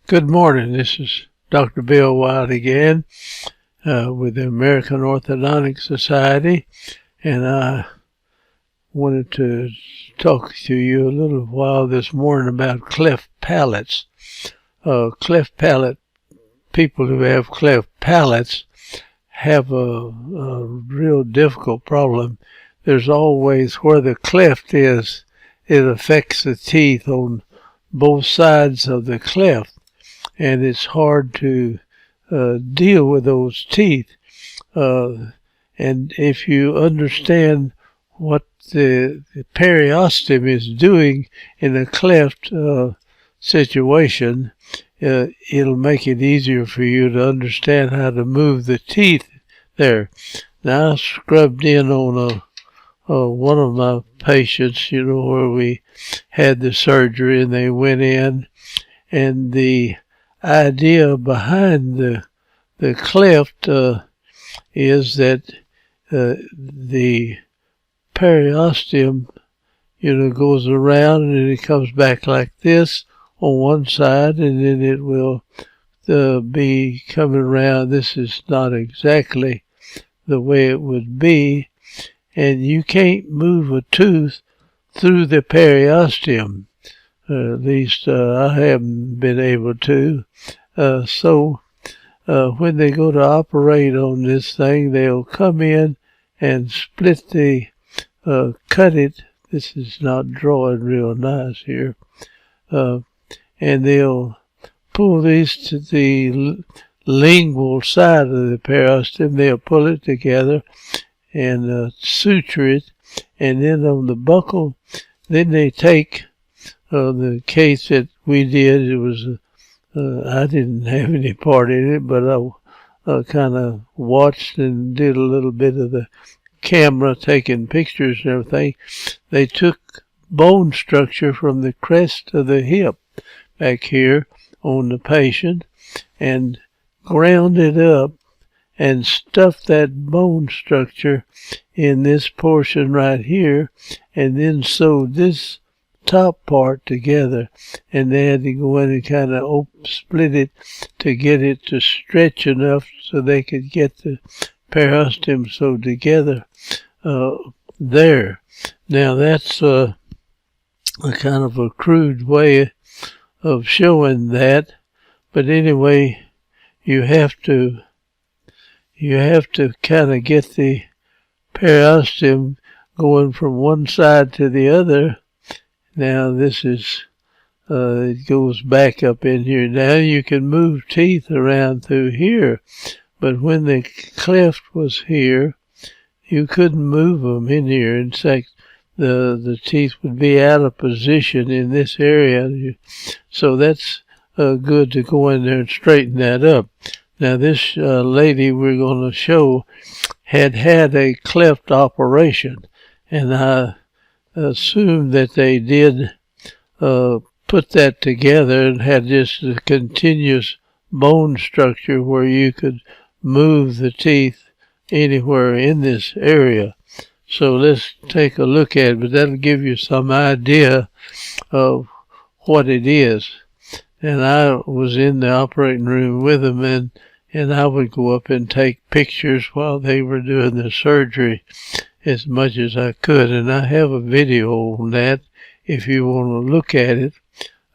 Good morning. This is Dr. Bill White again with the American Orthodontic Society, and I wanted to talk to you a little while this morning about cleft palates. Cleft palate, people who have cleft palates have a real difficult problem. There's always where the cleft is, it affects the teeth on both sides of the cleft. And it's hard to deal with those teeth. And if you understand what the periosteum is doing in a cleft situation, it'll make it easier for you to understand how to move the teeth there. Now, I scrubbed in on one of my patients, where we had the surgery, and they went in, and the idea behind the cleft is that the periosteum goes around and then it comes back like this on one side, and then it will be coming around. This is not exactly the way it would be, and you can't move a tooth through the periosteum. At least I haven't been able to. So when they go to operate on this thing, they'll come in and split cut it. This is not drawing real nice here. And they'll pull these to the lingual side of the periosteum. They'll pull it together and suture it. And then on the buccal, then they take the case that we did. It was, I didn't have any part in it, but I kind of watched and did a little bit of the camera, taking pictures and everything. They took bone structure from the crest of the hip back here on the patient and ground it up and stuffed that bone structure in this portion right here, and then sewed this top part together, and they had to go in and kind of split it to get it to stretch enough so they could get the periosteum sewed together there. Now that's a kind of a crude way of showing that, but anyway, you have to kind of get the periosteum going from one side to the other. Now this is, it goes back up in here. Now you can move teeth around through here, but when the cleft was here, you couldn't move them in here. In fact, the teeth would be out of position in this area. So that's good to go in there and straighten that up. Now this lady we're going to show had a cleft operation, and I assumed that they did put that together and had just a continuous bone structure where you could move the teeth anywhere in this area. So let's take a look at it, but that'll give you some idea of what it is. And I was in the operating room with them, and I would go up and take pictures while they were doing the surgery as much as I could, and I have a video on that if you want to look at it.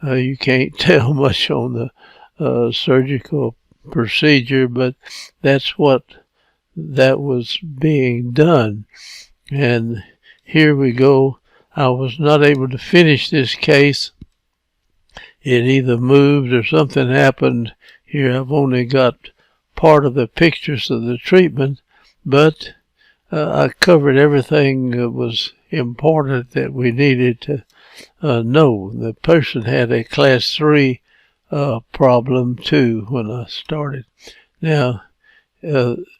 You can't tell much on the surgical procedure, but that's what that was being done. And here we go. I was not able to finish this case. It either moved or something happened. Here I've only got part of the pictures of the treatment, but I covered everything that was important that we needed to know. The person had a class 3 problem too when I started. Now,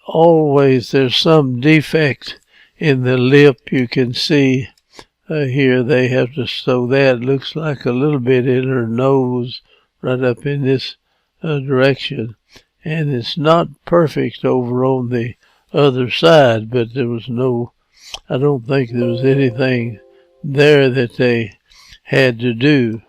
always there's some defect in the lip. You can see here they have to sew that. Looks like a little bit in her nose right up in this direction. And it's not perfect over on the other side, but there was I don't think there was anything there that they had to do.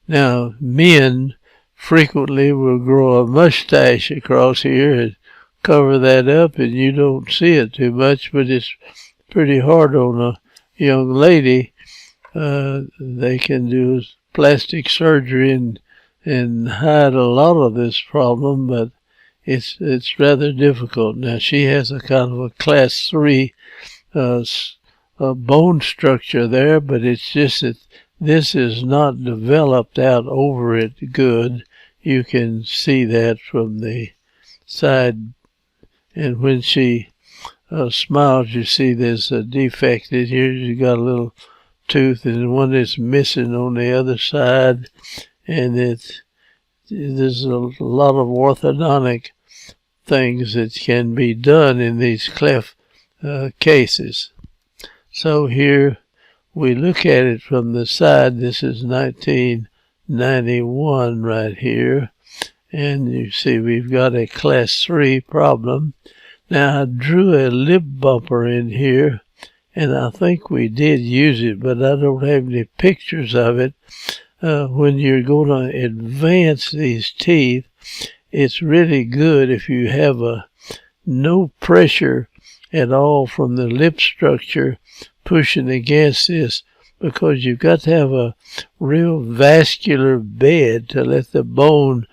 Now, men frequently will grow a mustache across here and cover that up, and you don't see it too much, but it's pretty hard on a young lady. They can do plastic surgery and hide a lot of this problem, but it's rather difficult. Now, she has a kind of a class 3 bone structure there, but it's just that this is not developed out over it good. You can see that from the side, and when she smiles, you see there's a defect in here. You got a little tooth and one that's missing on the other side, and there's a lot of orthodontic things that can be done in these cleft cases. So here we look at it from the side. This is 1991 right here, and you see we've got a class 3 problem. Now, I drew a lip bumper in here, and I think we did use it, but I don't have any pictures of it. When you're going to advance these teeth, it's really good if you have no pressure at all from the lip structure pushing against this, because you've got to have a real vascular bed to let the bone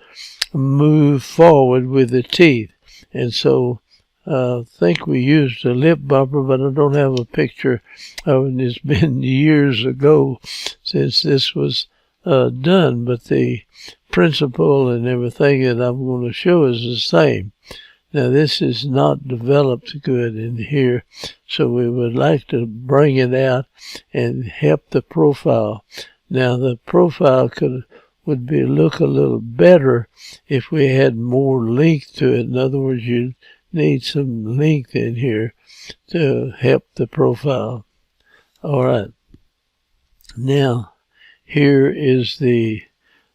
move forward with the teeth. And so I think we used a lip bumper, but I don't have a picture of it. It's been years ago since this was done, but the principle and everything that I'm going to show is the same. Now, this is not developed good in here, so we would like to bring it out and help the profile. Now, the profile would look a little better if we had more length to it. In other words, you need some length in here to help the profile. All right. Now, here is the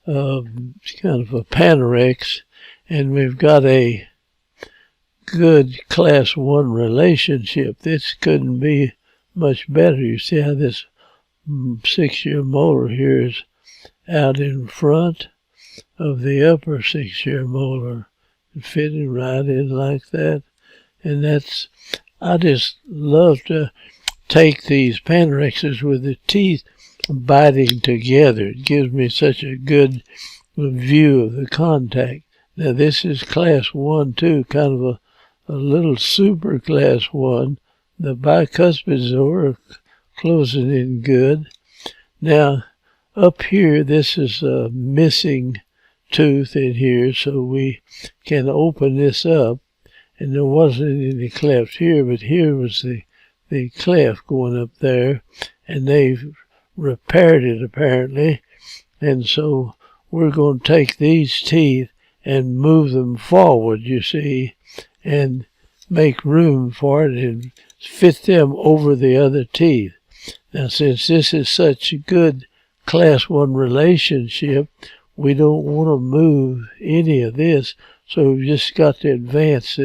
kind of a Panorex, and we've got a good class 1 relationship. This couldn't be much better. You see how this 6-year molar here is out in front of the upper 6-year molar, fitting right in like that. And I just love to take these Panorexes with the teeth biting together. It gives me such a good view of the contact. Now, this is class 1 too, kind of a little super class 1. The bicuspids are closing in good. Now, up here, this is a missing tooth in here, so we can open this up. And there wasn't any cleft here, but here was the cleft going up there, and they've repaired it apparently. And so we're going to take these teeth and move them forward, you see, and make room for it and fit them over the other teeth. Now, since this is such a good class 1 relationship, we don't want to move any of this, so we've just got to advance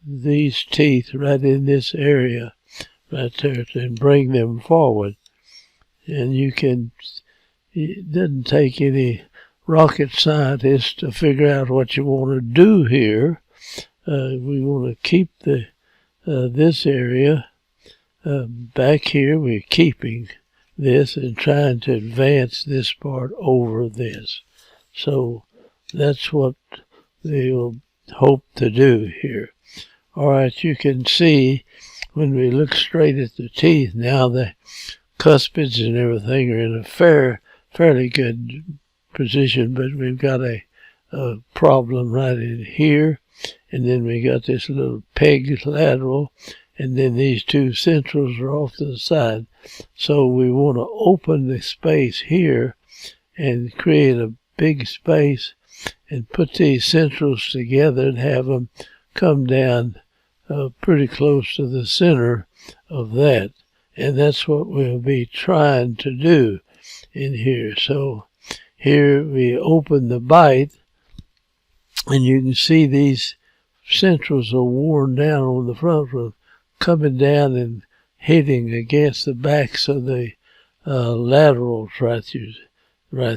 these teeth right in this area right there and bring them forward. And it doesn't take any rocket scientist to figure out what you want to do here. We want to keep this area back here. We're keeping this and trying to advance this part over this. So that's what they'll hope to do here. All right, you can see when we look straight at the teeth now, the cuspids and everything are in a fairly good position, but we've got a problem right in here, and then we got this little peg lateral, and then these two centrals are off to the side. So we want to open the space here and create a big space and put these centrals together and have them come down pretty close to the center of that. And that's what we'll be trying to do in here. So here we open the bite, and you can see these centrals are worn down on the front from coming down and hitting against the backs of the laterals right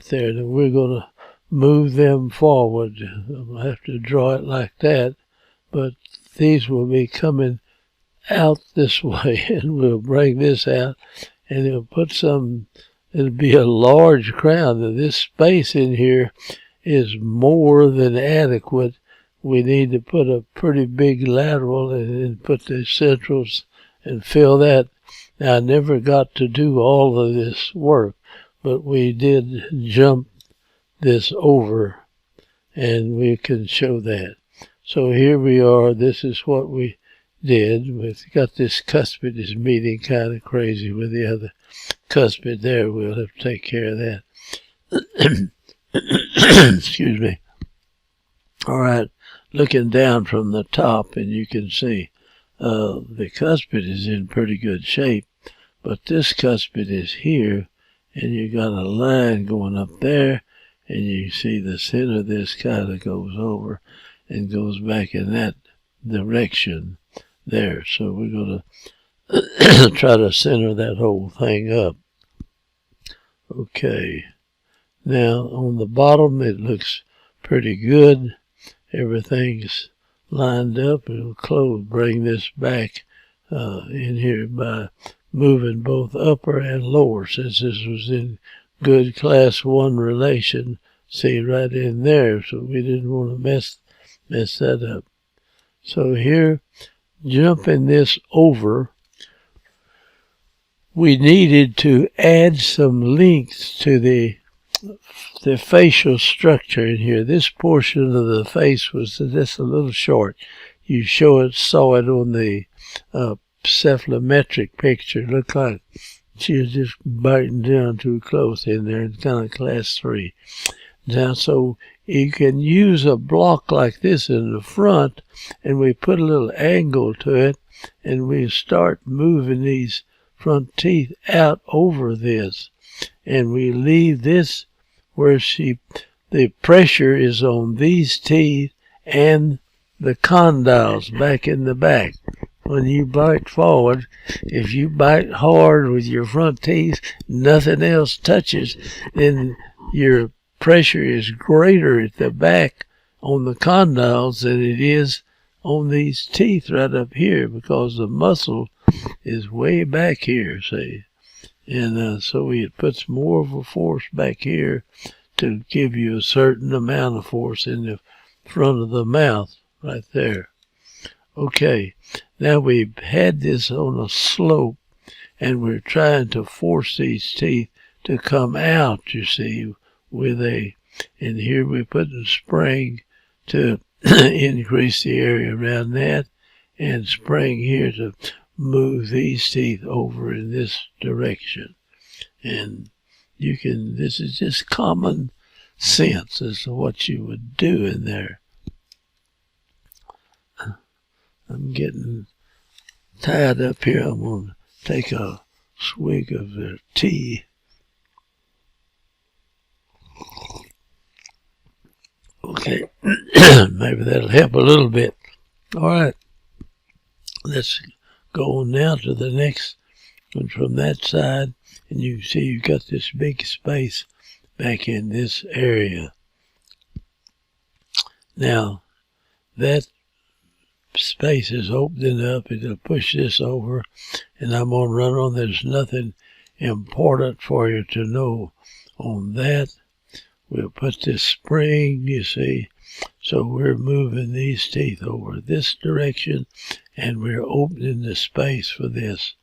there. And we're going to move them forward. I'll have to draw it like that, but these will be coming out this way, and we'll bring this out, and it'll be a large crown. And this space in here is more than adequate. We need to put a pretty big lateral and then put the centrals and fill that. Now, I never got to do all of this work, but we did jump this over, and we can show that. So here we are. This is what we did. We've got this cuspid is meeting kind of crazy with the other cuspid there. We'll have to take care of that. Excuse me. All right, looking down from the top, and you can see the cuspid is in pretty good shape, but this cuspid is here, and you got a line going up there, and you see the center of this kind of goes over and goes back in that direction there. So we're going to try to center that whole thing up. Okay. Now, on the bottom, it looks pretty good. Everything's lined up. It'll close. Bring this back in here by moving both upper and lower, since this was in good class 1 relation. See, right in there. So we didn't want to mess that up. So here, jumping this over, we needed to add some length to the facial structure in here. This portion of the face was just a little short. You saw it on the cephalometric picture. It looked like she was just biting down too close in there. It's kind of class 3. Now, so you can use a block like this in the front, and we put a little angle to it, and we start moving these front teeth out over this, and we leave this where the pressure is on these teeth and the condyles back in the back. When you bite forward, if you bite hard with your front teeth, nothing else touches, then your pressure is greater at the back on the condyles than it is on these teeth right up here, because the muscle is way back here, see. And so it puts more of a force back here to give you a certain amount of force in the front of the mouth right there. Okay, now we've had this on a slope, and we're trying to force these teeth to come out, you see, and here we're putting spring to increase the area around that, and spring here to move these teeth over in this direction. And this is just common sense as to what you would do in there. I'm getting tied up here. I'm going to take a swig of the tea. Okay, maybe that'll help a little bit. All right, let's go on now to the next one from that side, and you can see you've got this big space back in this area. Now, that space is opening up. It'll push this over, and I'm going to run on. There's nothing important for you to know on that. We'll put this spring, you see, so we're moving these teeth over this direction, and we're opening the space for this.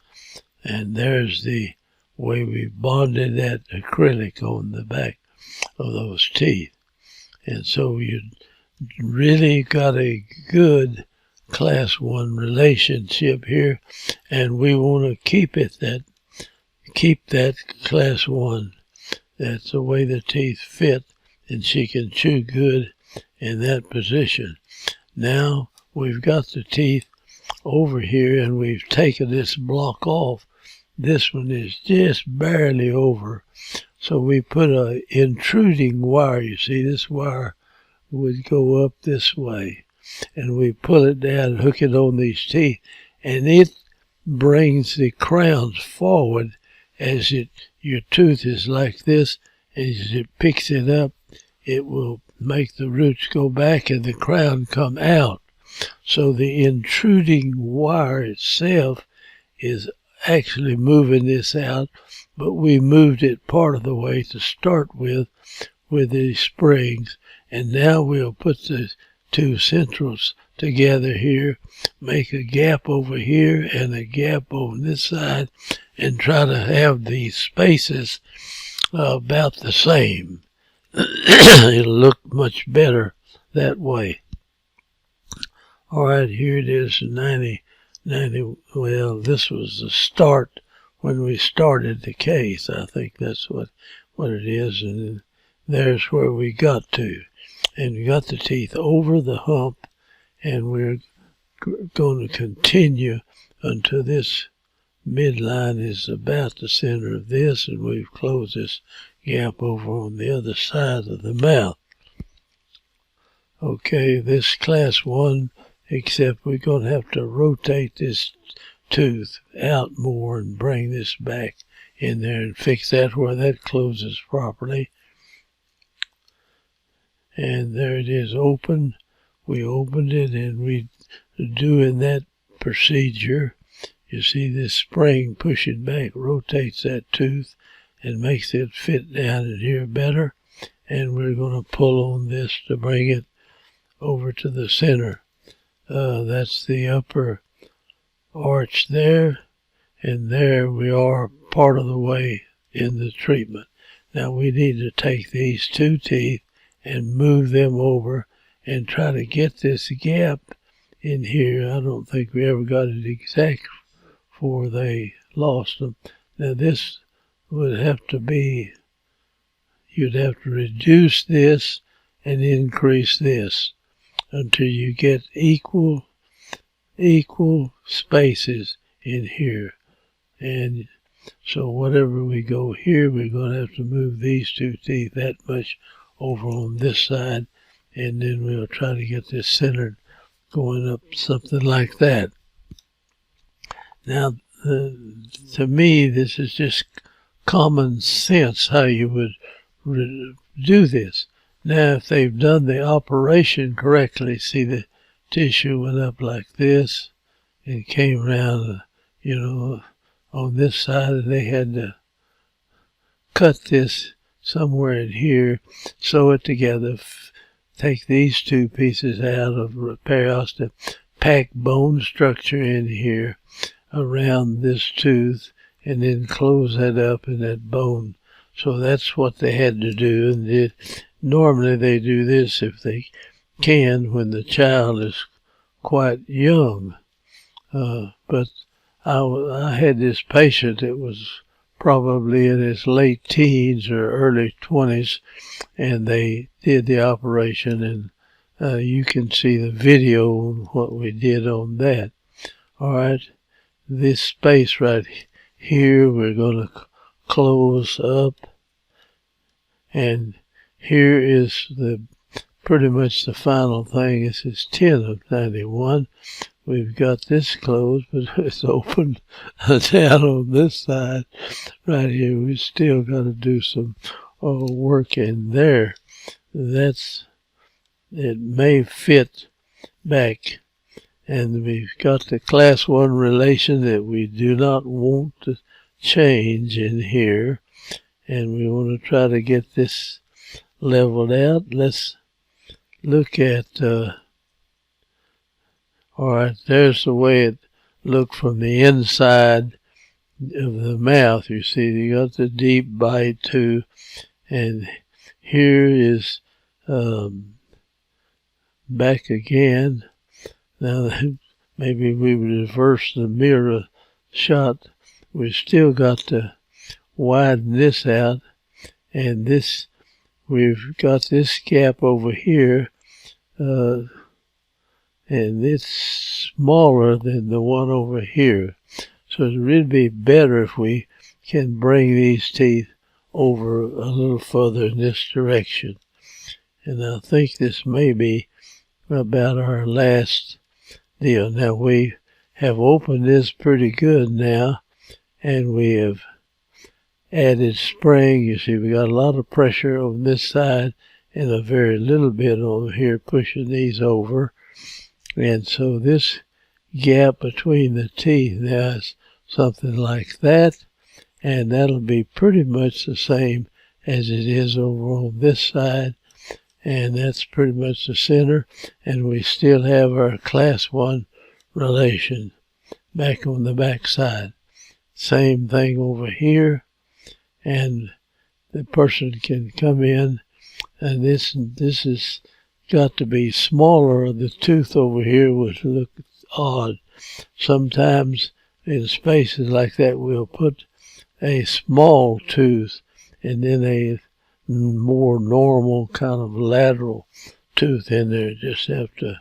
And there's the way we bonded that acrylic on the back of those teeth. And so you really got a good class 1 relationship here, and we want to keep that class 1. That's the way the teeth fit, and she can chew good in that position. Now we've got the teeth over here, and we've taken this block off. This one is just barely over. So we put a intruding wire. You see, this wire would go up this way, and we pull it down, hook it on these teeth, and it brings the crowns forward as your tooth is like this. As it picks it up, it will make the roots go back and the crown come out. So the intruding wire itself is actually moving this out, but we moved it part of the way to start with these springs, and now we'll put the two centrals together here, make a gap over here and a gap on this side, and try to have these spaces about the same. It'll look much better that way. All right, here it is, 90. Well, this was the start when we started the case. I think that's what it is, and there's where we got to. And we got the teeth over the hump, and we're going to continue until this midline is about the center of this, and we've closed this gap over on the other side of the mouth. Okay, this class 1, except we're going to have to rotate this tooth out more and bring this back in there and fix that where that closes properly. And there it is open. We opened it, and we doing that procedure. You see this spring pushing back rotates that tooth and makes it fit down in here better. And we're going to pull on this to bring it over to the center. That's the upper arch there, and there we are part of the way in the treatment. Now we need to take these two teeth and move them over and try to get this gap in here. I don't think we ever got it exact before they lost them. Now this would have to be, you'd have to reduce this and increase this until you get equal spaces in here. And so whatever we go here, we're going to have to move these two teeth that much over on this side, and then we'll try to get this centered going up something like that. Now, to me, this is just common sense how you would do this. Now, if they've done the operation correctly, see the tissue went up like this and came around, on this side, and they had to cut this somewhere in here, sew it together, take these two pieces out of periosteum, pack bone structure in here around this tooth, and then close that up in that bone. So that's what they had to do, and normally they do this if they can when the child is quite young. But I had this patient that was probably in his late teens or early 20s, and they did the operation, and you can see the video on what we did on that. All right, this space right here we're going to close up, and here is pretty much the final thing. This is 10 of 91. We've got this closed, but it's open down on this side right here. We still got to do some work in there. It may fit back. And we've got the class 1 relation that we do not want to change in here. And we want to try to get this leveled out. Let's look at... all right, there's the way it looked from the inside of the mouth. You see, you got the deep bite too, and here is back again. Now, maybe we reverse the mirror shot. We've still got to widen this out, and we've got this gap over here, and it's smaller than the one over here. So it would really be better if we can bring these teeth over a little further in this direction. And I think this may be about our last deal. Now we have opened this pretty good now, and we have added spring. You see, we got a lot of pressure on this side, and a very little bit over here pushing these over. And so this gap between the teeth now is something like that, and that'll be pretty much the same as it is over on this side, and that's pretty much the center, and we still have our class 1 relation back on the back side. Same thing over here, and the person can come in, and this is got to be smaller. The tooth over here would look odd. Sometimes in spaces like that we'll put a small tooth and then a more normal kind of lateral tooth in there. Just have to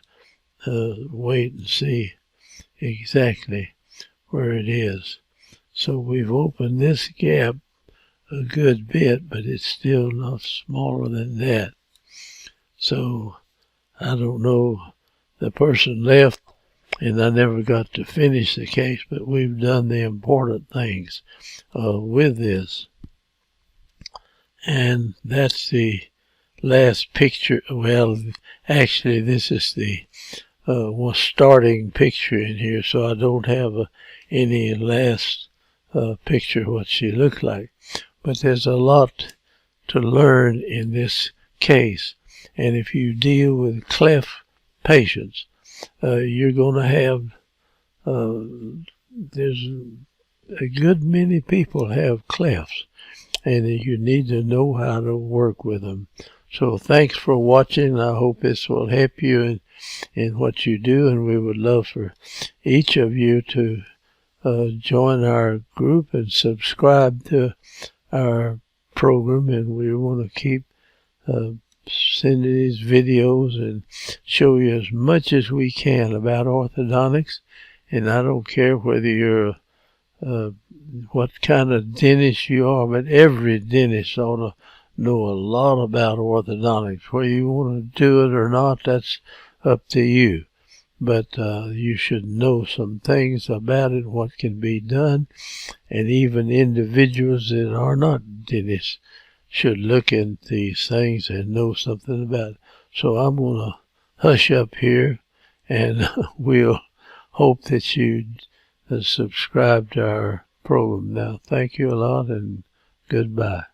wait and see exactly where it is. So we've opened this gap a good bit, but it's still not smaller than that. So I don't know, the person left and I never got to finish the case, but we've done the important things with this. And that's the last picture. Well, actually this is the starting picture in here, so I don't have any last picture what she looked like. But there's a lot to learn in this case, and if you deal with cleft patients, you're going to have, there's a good many people have clefts, and you need to know how to work with them. So thanks for watching. I hope this will help you in what you do, and we would love for each of you to join our group and subscribe to our program, and we want to keep sending these videos and show you as much as we can about orthodontics. And I don't care whether you're what kind of dentist you are, but every dentist ought to know a lot about orthodontics. Whether you want to do it or not, that's up to you. But you should know some things about it, what can be done, and even individuals that are not dentists should look into these things and know something about it. So I'm going to hush up here, and we'll hope that you subscribe to our program. Now, thank you a lot, and goodbye.